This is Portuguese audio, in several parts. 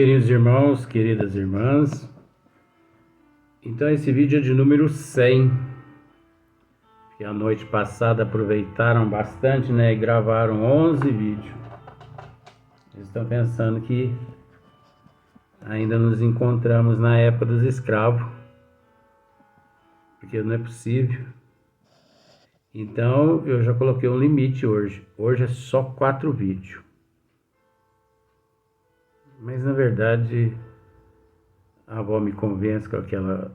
Queridos irmãos, queridas irmãs, então esse vídeo é de número 100, que a noite passada aproveitaram bastante, né, e gravaram 11 vídeos. Eles estão pensando que ainda nos encontramos na época dos escravos, porque não é possível. Então eu já coloquei um limite hoje é só 4 vídeos. Mas na verdade a avó me convence com aquela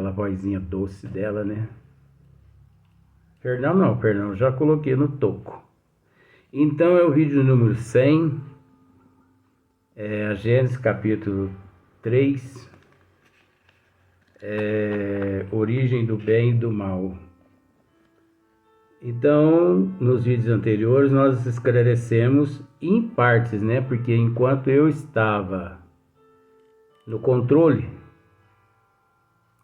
vozinha doce dela, né? Perdão, já coloquei no toco. Então é o vídeo número 100, a Gênesis capítulo 3, origem do bem e do mal. Então, nos vídeos anteriores nós esclarecemos em partes, né? Porque enquanto eu estava no controle,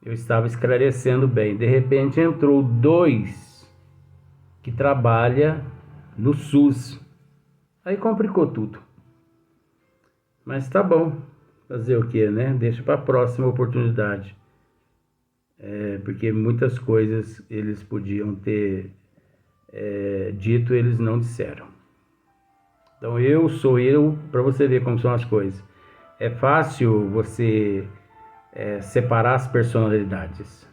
eu estava esclarecendo bem. De repente entrou 2 que trabalha no SUS. Aí complicou tudo. Mas tá bom. Fazer o que, né? Deixa para a próxima oportunidade. Porque muitas coisas eles podiam ter dito, eles não disseram. Então eu sou eu, para você ver como são as coisas. É fácil você separar as personalidades.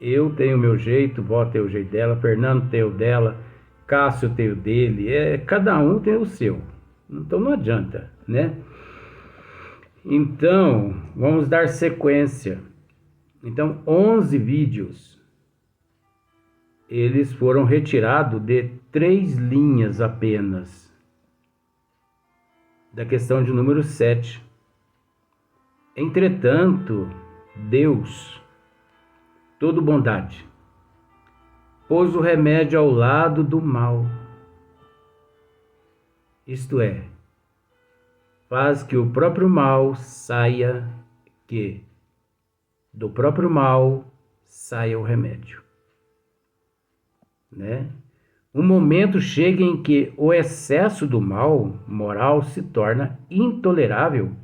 Eu tenho o meu jeito, Vó tem o jeito dela, Fernando tem o dela, Cássio tem o dele, cada um tem o seu. Então não adianta, né? Então, vamos dar sequência. Então, 11 vídeos, eles foram retirados de 3 linhas apenas, da questão de número 7. Entretanto, Deus, todo bondade, pôs o remédio ao lado do mal. Isto é, faz que o próprio mal saia, que do próprio mal saia o remédio, né? Um momento chega em que o excesso do mal moral se torna intolerável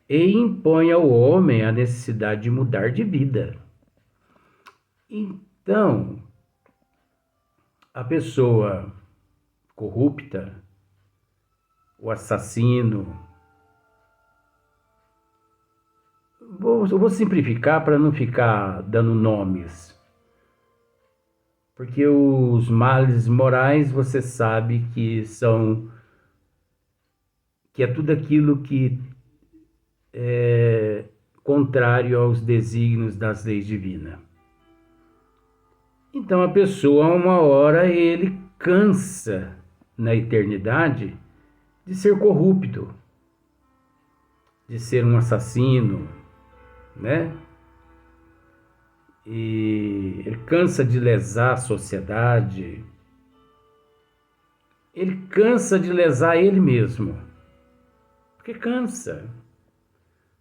e impõe ao homem a necessidade de mudar de vida. Então, a pessoa corrupta, o assassino, eu vou simplificar para não ficar dando nomes, porque os males morais você sabe que é tudo aquilo que é contrário aos desígnios das leis divinas. Então a pessoa, uma hora, ele cansa na eternidade de ser corrupto, de ser um assassino, né? E ele cansa de lesar a sociedade, ele cansa de lesar ele mesmo, porque cansa.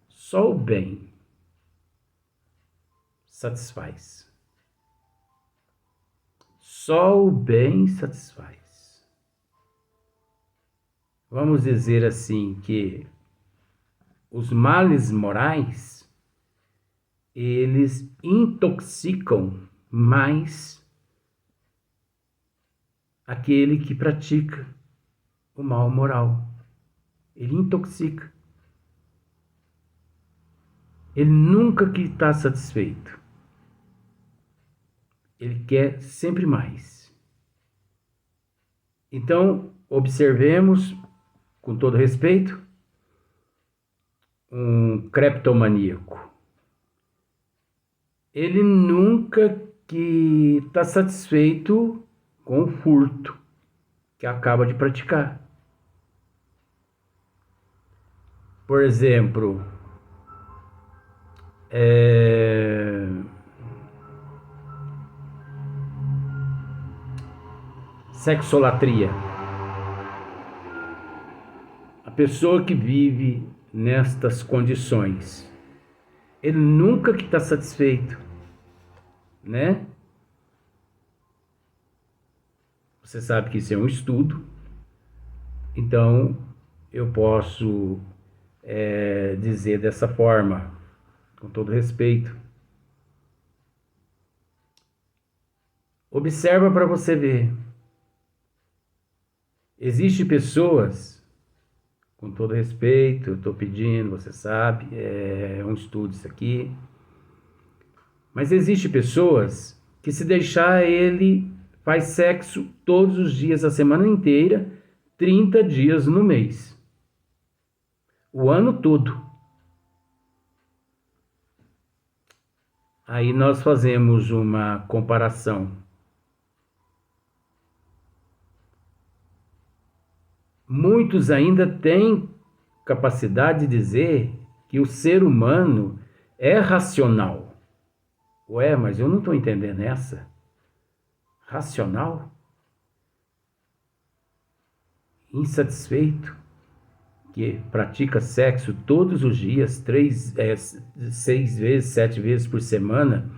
Só o bem satisfaz. Só o bem satisfaz. Vamos dizer assim que os males morais, eles intoxicam mais aquele que pratica o mal moral. Ele intoxica. Ele nunca que está satisfeito. Ele quer sempre mais. Então, observemos, com todo respeito, um cleptomaníaco. Ele nunca que está satisfeito com o furto que acaba de praticar. Por exemplo, sexolatria. A pessoa que vive nestas condições, ele nunca que está satisfeito, né? Você sabe que isso é um estudo Então, eu posso dizer dessa forma, com todo respeito. Observa para você ver. Existem pessoas, com todo respeito, eu estou pedindo, você sabe, é um estudo isso aqui. Mas existem pessoas que, se deixar, ele faz sexo todos os dias, a semana inteira, 30 dias no mês. O ano todo. Aí nós fazemos uma comparação. Muitos ainda têm capacidade de dizer que o ser humano é racional. Ué, mas eu não estou entendendo essa. Racional? Insatisfeito? Que pratica sexo todos os dias, 6 vezes, 7 vezes por semana,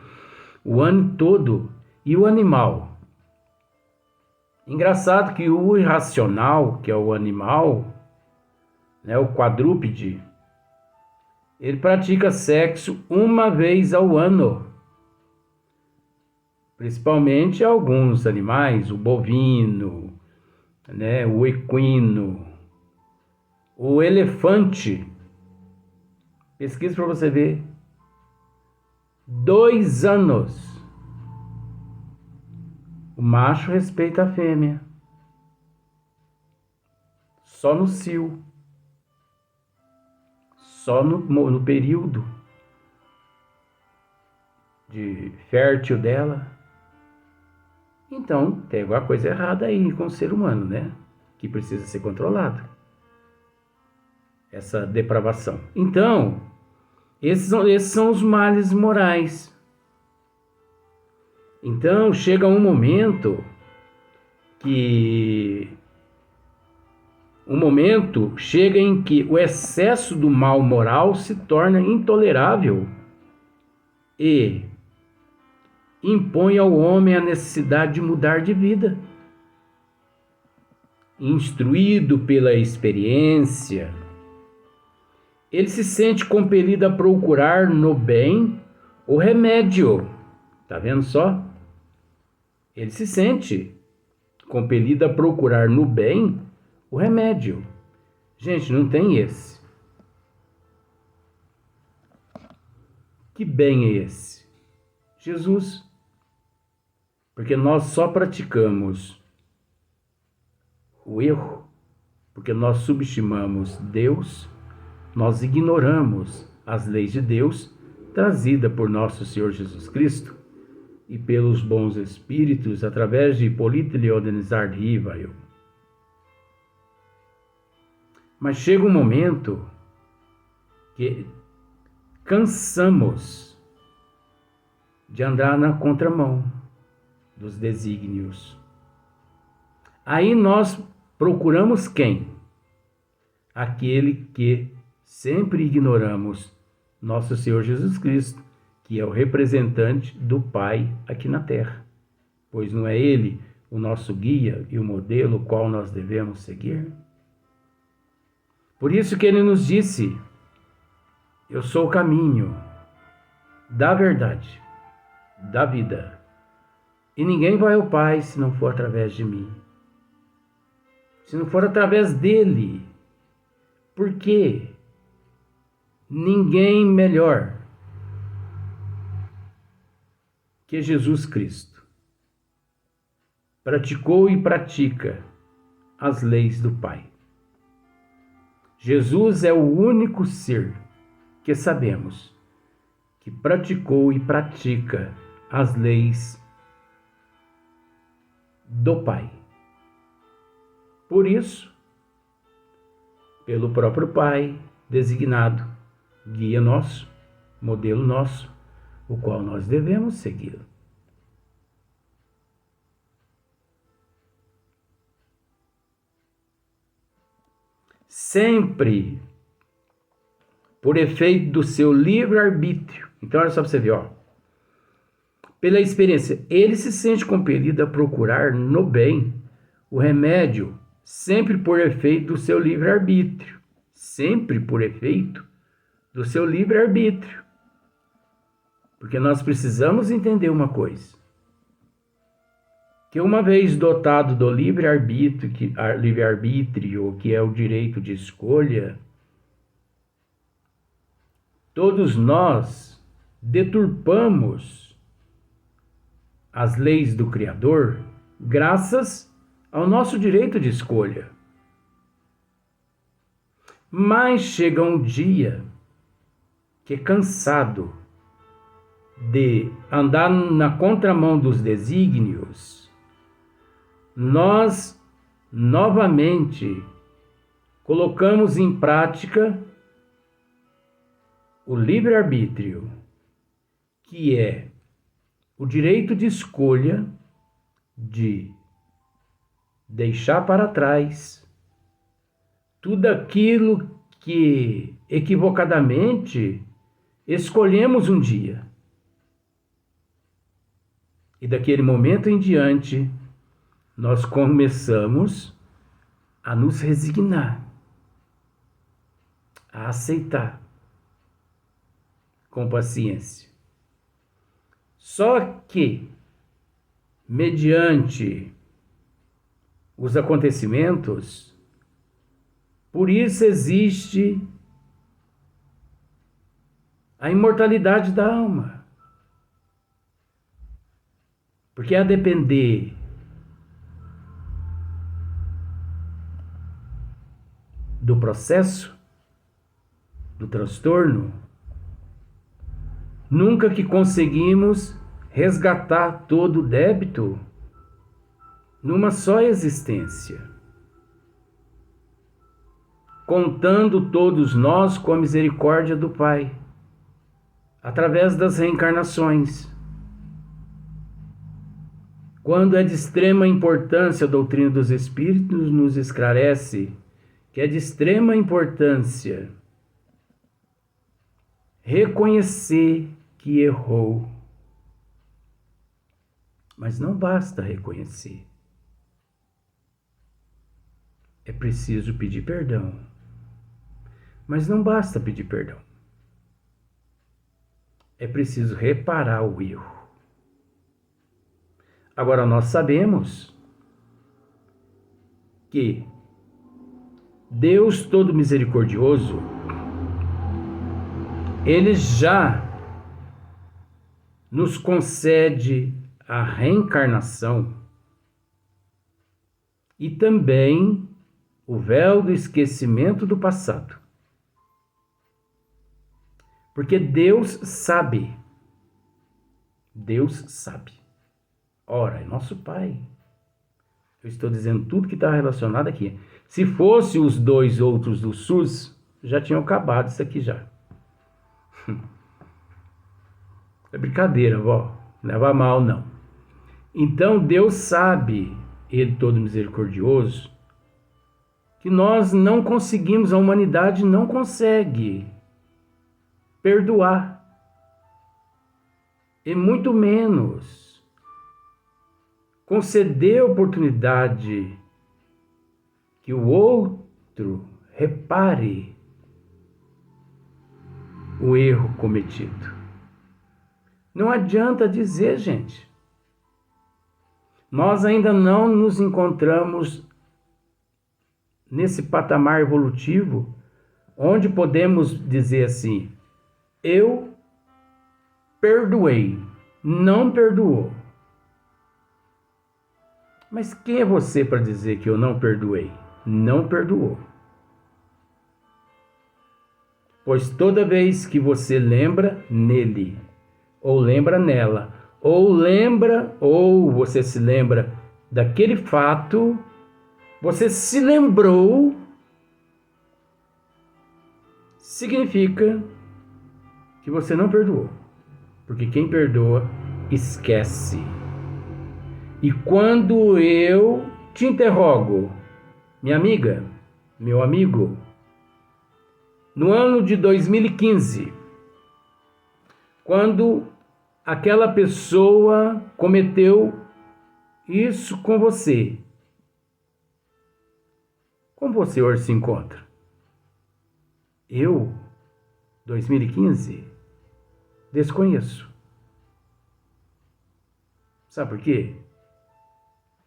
o ano todo. E o animal? Engraçado que o irracional, que é o animal, né, o quadrúpede, ele pratica sexo uma vez ao ano. Principalmente alguns animais, o bovino, né, o equino, o elefante. Pesquisa para você ver. 2 anos. O macho respeita a fêmea. Só no cio. Só no período de fértil dela. Então, tem alguma coisa errada aí com o ser humano, né? Que precisa ser controlado. Essa depravação. Então, esses são os males morais. Então, chega um momento em que o excesso do mal moral se torna intolerável e impõe ao homem a necessidade de mudar de vida. Instruído pela experiência, ele se sente compelido a procurar no bem o remédio. Tá vendo só? Ele se sente compelido a procurar no bem o remédio. Gente, não tem esse. Que bem é esse? Jesus. Porque nós só praticamos o erro, porque nós subestimamos Deus, nós ignoramos as leis de Deus trazidas por nosso Senhor Jesus Cristo e pelos bons espíritos através de Hipólito Leodenizar Rivail. Mas chega um momento que cansamos de andar na contramão dos desígnios. Aí nós procuramos quem? Aquele que sempre ignoramos, nosso Senhor Jesus Cristo, que é o representante do Pai aqui na Terra. Pois não é Ele o nosso guia e o modelo qual nós devemos seguir? Por isso que Ele nos disse: eu sou o caminho da verdade, da vida. E ninguém vai ao Pai se não for através de mim. Se não for através dele. Por quê? Ninguém melhor que Jesus Cristo praticou e pratica as leis do Pai. Jesus é o único ser que sabemos que praticou e pratica as leis do Pai. Por isso, pelo próprio Pai designado, guia nosso, modelo nosso, o qual nós devemos seguir. Sempre por efeito do seu livre-arbítrio. Então, olha só para você ver, ó. Pela experiência, ele se sente compelido a procurar no bem o remédio sempre por efeito do seu livre-arbítrio. Sempre por efeito do seu livre-arbítrio. Porque nós precisamos entender uma coisa. Que uma vez dotado do livre-arbítrio, que é o direito de escolha, todos nós deturpamos as leis do Criador graças ao nosso direito de escolha. Mas chega um dia que, cansado de andar na contramão dos desígnios, nós novamente colocamos em prática o livre-arbítrio, que é o direito de escolha de deixar para trás tudo aquilo que equivocadamente escolhemos um dia. E daquele momento em diante, nós começamos a nos resignar, a aceitar com paciência. Só que, mediante os acontecimentos, por isso existe a imortalidade da alma. Porque a depender do processo, do transtorno, nunca que conseguimos resgatar todo o débito numa só existência, contando todos nós com a misericórdia do Pai, através das reencarnações. Quando é de extrema importância, a doutrina dos Espíritos nos esclarece que é de extrema importância reconhecer que errou. Mas não basta reconhecer. É preciso pedir perdão. Mas não basta pedir perdão. É preciso reparar o erro. Agora, nós sabemos que Deus todo misericordioso, Ele já nos concede a reencarnação e também o véu do esquecimento do passado. Porque Deus sabe. Deus sabe. Ora, é nosso Pai. Eu estou dizendo tudo que está relacionado aqui. Se fosse os dois outros do SUS, já tinham acabado isso aqui já. É brincadeira, vó. Leva a mal, não. Então, Deus sabe, Ele todo misericordioso, que nós não conseguimos, a humanidade não consegue perdoar. E muito menos conceder a oportunidade que o outro repare o erro cometido. Não adianta dizer, gente. Nós ainda não nos encontramos nesse patamar evolutivo onde podemos dizer assim: eu perdoei, não perdoou. Mas quem é você para dizer que eu não perdoei? Não perdoou. Pois toda vez que você lembra nele, ou lembra nela, ou você se lembra daquele fato, você se lembrou, significa que você não perdoou. Porque quem perdoa, esquece. E quando eu te interrogo, minha amiga, meu amigo, no ano de 2015, quando aquela pessoa cometeu isso com você, Como você hoje se encontra? Eu, 2015, desconheço. Sabe por quê?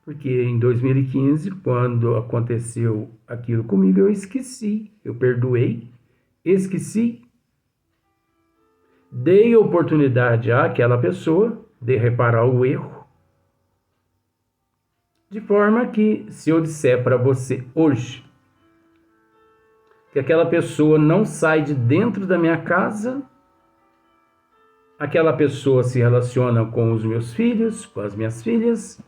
Porque em 2015, quando aconteceu aquilo comigo, eu esqueci. Eu perdoei, esqueci. Dei oportunidade àquela pessoa de reparar o erro. De forma que, se eu disser para você hoje que aquela pessoa não sai de dentro da minha casa, aquela pessoa se relaciona com os meus filhos, com as minhas filhas,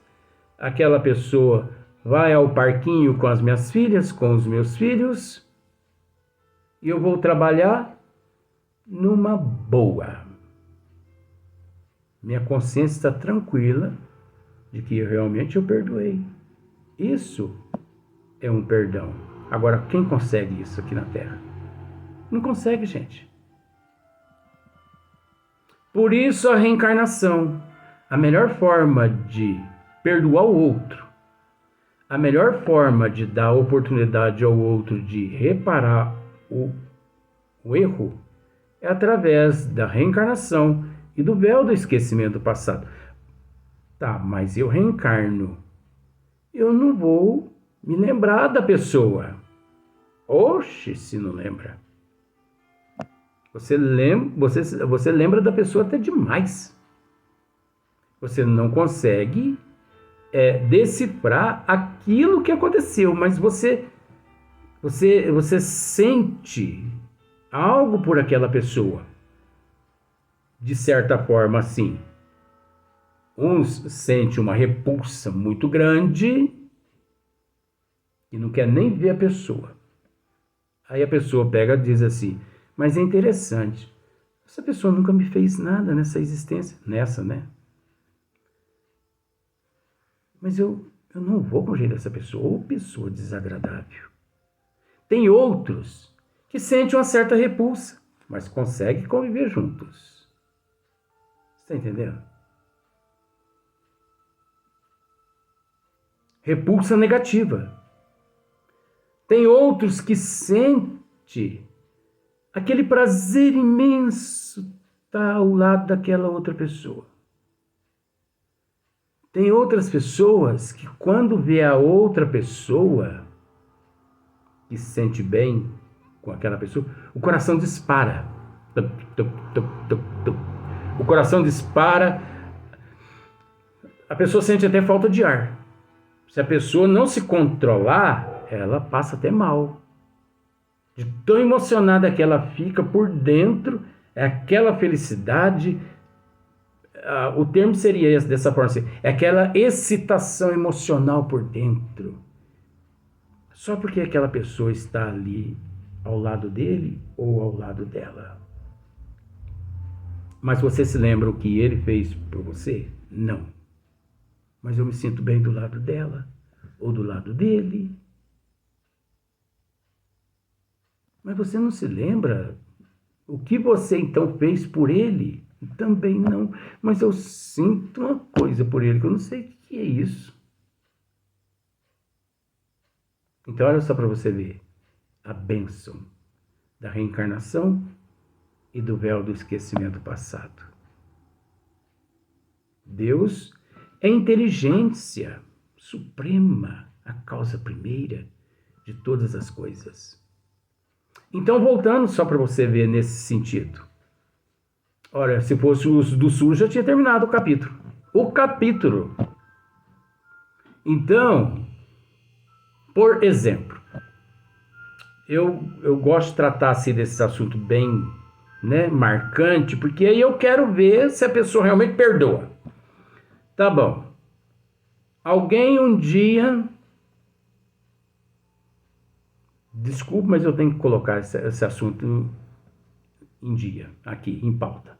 aquela pessoa vai ao parquinho com as minhas filhas, com os meus filhos, e eu vou trabalhar numa boa. Minha consciência está tranquila de que realmente eu perdoei. Isso é um perdão. Agora, quem consegue isso aqui na Terra? Não consegue, gente. Por isso a reencarnação, a melhor forma de perdoar o outro, a melhor forma de dar oportunidade ao outro de reparar o erro é através da reencarnação e do véu do esquecimento passado. Tá, mas eu reencarno. Eu não vou me lembrar da pessoa. Oxe, se não lembra. Você lembra da pessoa até demais. Você não consegue decifrar aquilo que aconteceu, mas você sente algo por aquela pessoa. De certa forma, sim. Uns sentem uma repulsa muito grande e não quer nem ver a pessoa. Aí a pessoa pega e diz assim, mas é interessante, essa pessoa nunca me fez nada nessa existência, nessa, né? Mas eu não vou com o jeito dessa pessoa, ou pessoa desagradável. Tem outros que sentem uma certa repulsa, mas conseguem conviver juntos. Você está entendendo? Repulsa negativa. Tem outros que sentem aquele prazer imenso estar ao lado daquela outra pessoa. Tem outras pessoas que quando vê a outra pessoa que se sente bem com aquela pessoa, o coração dispara. O coração dispara, a pessoa sente até falta de ar. Se a pessoa não se controlar, ela passa até mal. De tão emocionada que ela fica por dentro, é aquela felicidade, o termo seria dessa forma assim, é aquela excitação emocional por dentro. Só porque aquela pessoa está ali ao lado dele ou ao lado dela. Mas você se lembra o que ele fez por você? Não. Mas eu me sinto bem do lado dela ou do lado dele. Mas você não se lembra o que você então fez por ele? Também não. Mas eu sinto uma coisa por ele que eu não sei o que é isso. Então olha só para você ver a bênção da reencarnação e do véu do esquecimento passado. Deus é inteligência suprema, a causa primeira de todas as coisas. Então, voltando só para você ver nesse sentido. Olha, se fosse os do Sul, já tinha terminado o capítulo. O capítulo. Então, por exemplo, eu gosto de tratar assim desse assunto bem, né, marcante, porque aí eu quero ver se a pessoa realmente perdoa. Tá bom. Alguém um dia... Desculpe, mas eu tenho que colocar esse assunto em dia, aqui, em pauta.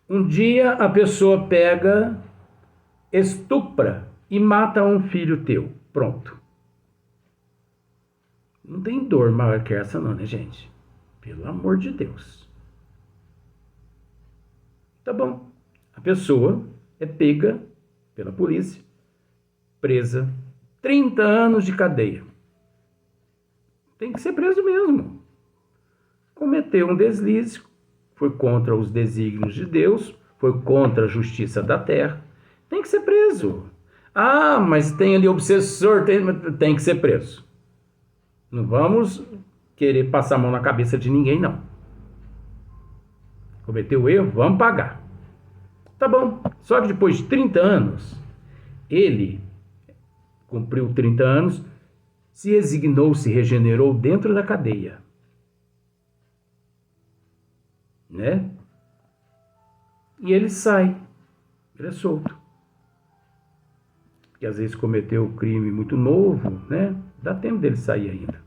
Um dia a pessoa pega, estupra e mata um filho teu. Pronto. Não tem dor maior que essa não, né, gente? Pelo amor de Deus. Tá bom. A pessoa é pega pela polícia, presa, 30 anos de cadeia. tem que ser preso mesmo. Cometeu um deslize, foi contra os desígnios de Deus, foi contra a justiça da terra, tem que ser preso. Ah, mas tem ali obsessor, tem que ser preso. Não vamos querer passar a mão na cabeça de ninguém, não. Cometeu erro, vamos pagar. Tá bom, só que depois de 30 anos, ele cumpriu 30 anos, se resignou, se regenerou dentro da cadeia. Né? E ele sai, ele é solto. Porque às vezes cometeu um crime muito novo, né? Dá tempo dele sair ainda.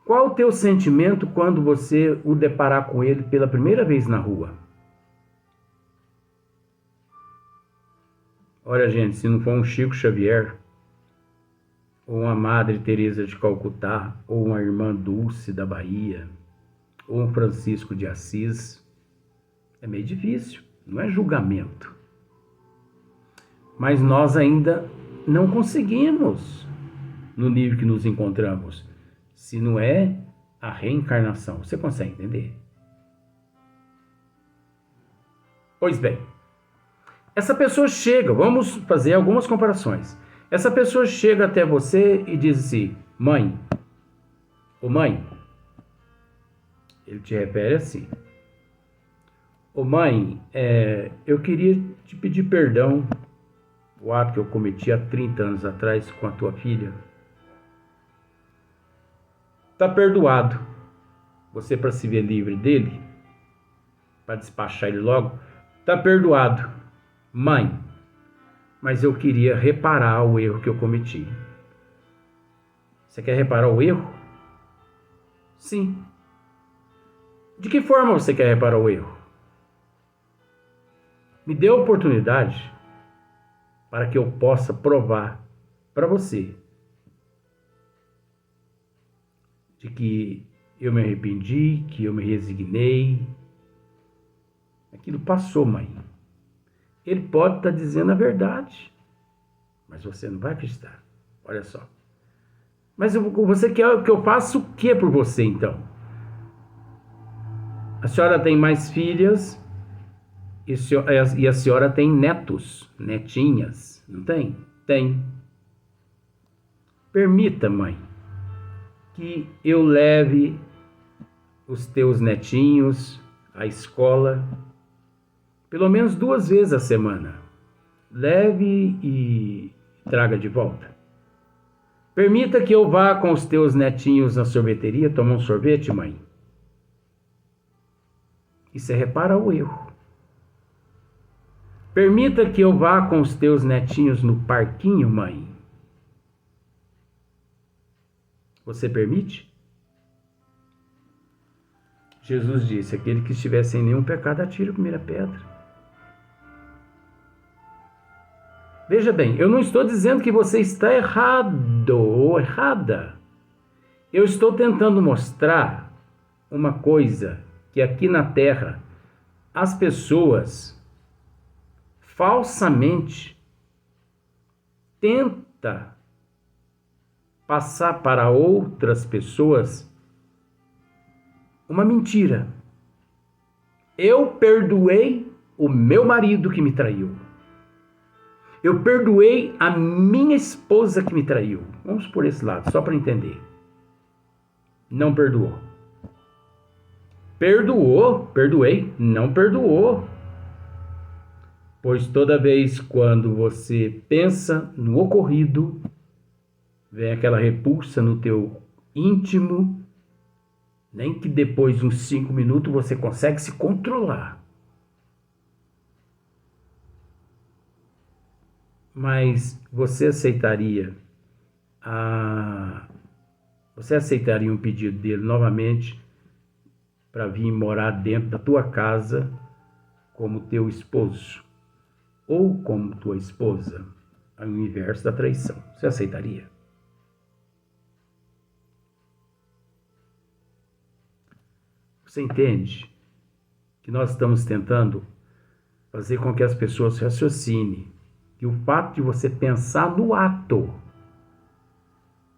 Qual o teu sentimento quando você o deparar com ele pela primeira vez na rua? Olha, gente, se não for um Chico Xavier, ou uma Madre Teresa de Calcutá, ou uma Irmã Dulce da Bahia, ou um Francisco de Assis, é meio difícil, não é julgamento. Mas nós ainda não conseguimos, no nível que nos encontramos, se não é a reencarnação. Você consegue entender? Pois bem, essa pessoa chega, vamos fazer algumas comparações. Essa pessoa chega até você e diz assim: mãe, ô mãe, ele te refere assim: ô mãe, eu queria te pedir perdão o ato que eu cometi há 30 anos atrás com a tua filha. Está perdoado. Você, para se ver livre dele, para despachar ele logo, está perdoado. Mãe, mas eu queria reparar o erro que eu cometi. Você quer reparar o erro? Sim. De que forma você quer reparar o erro? Me dê a oportunidade para que eu possa provar para você de que eu me arrependi, que eu me resignei. Aquilo passou, mãe. Ele pode estar dizendo a verdade, mas você não vai acreditar. Olha só. Mas você quer que eu faça o que por você, então? A senhora tem mais filhas e a senhora tem netos, netinhas, não tem? Tem. Permita, mãe, que eu leve os teus netinhos à escola pelo menos 2 vezes a semana. Leve e traga de volta. Permita que eu vá com os teus netinhos na sorveteria tomar um sorvete, mãe. E você repara o erro. Permita que eu vá com os teus netinhos no parquinho, mãe. Você permite? Jesus disse: aquele que estiver sem nenhum pecado, atire a primeira pedra. Veja bem, eu não estou dizendo que você está errado ou errada. Eu estou tentando mostrar uma coisa que aqui na Terra as pessoas falsamente tentam passar para outras pessoas uma mentira. Eu perdoei o meu marido que me traiu. Eu perdoei a minha esposa que me traiu. Vamos por esse lado, só para entender. Não perdoou. Perdoou, perdoei, não perdoou. Pois toda vez quando você pensa no ocorrido, vem aquela repulsa no teu íntimo, nem que depois de uns 5 minutos você consegue se controlar. Mas você aceitaria um pedido dele novamente para vir morar dentro da tua casa como teu esposo ou como tua esposa, ao inverso da traição? Você aceitaria? Você entende que nós estamos tentando fazer com que as pessoas raciocinem que o fato de você pensar no ato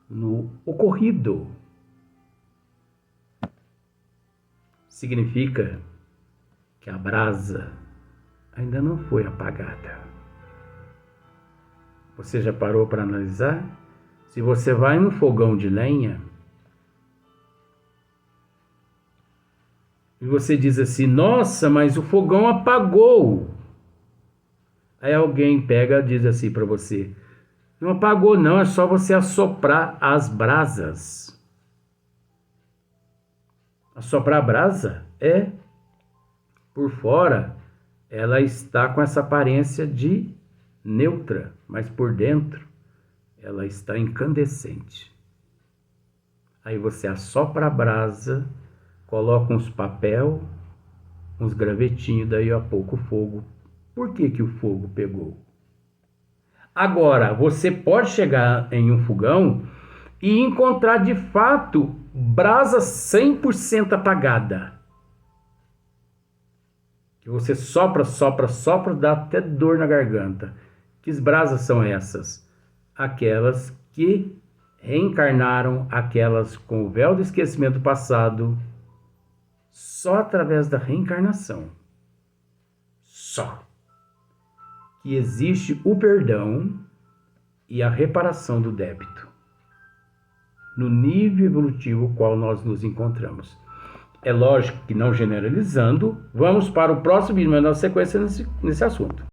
no ocorrido. Significa que a brasa ainda não foi apagada. Você já parou para analisar? Se você vai no fogão de lenha e você diz assim, nossa, mas o fogão apagou. Aí alguém pega e diz assim para você, não apagou não, é só você assoprar as brasas. Assoprar a brasa é, por fora, ela está com essa aparência de neutra, mas por dentro ela está incandescente. Aí você assopra a brasa, coloca uns papel, uns gravetinhos, daí a pouco o fogo. Por que que o fogo pegou? Agora, você pode chegar em um fogão e encontrar de fato brasa 100% apagada. Que você sopra, sopra, sopra, dá até dor na garganta. Que brasas são essas? Aquelas que reencarnaram, aquelas com o véu do esquecimento passado, só através da reencarnação. Só. Que existe o perdão e a reparação do débito. No nível evolutivo qual nós nos encontramos. É lógico que não generalizando, vamos para o próximo vídeo, mas na sequência nesse assunto.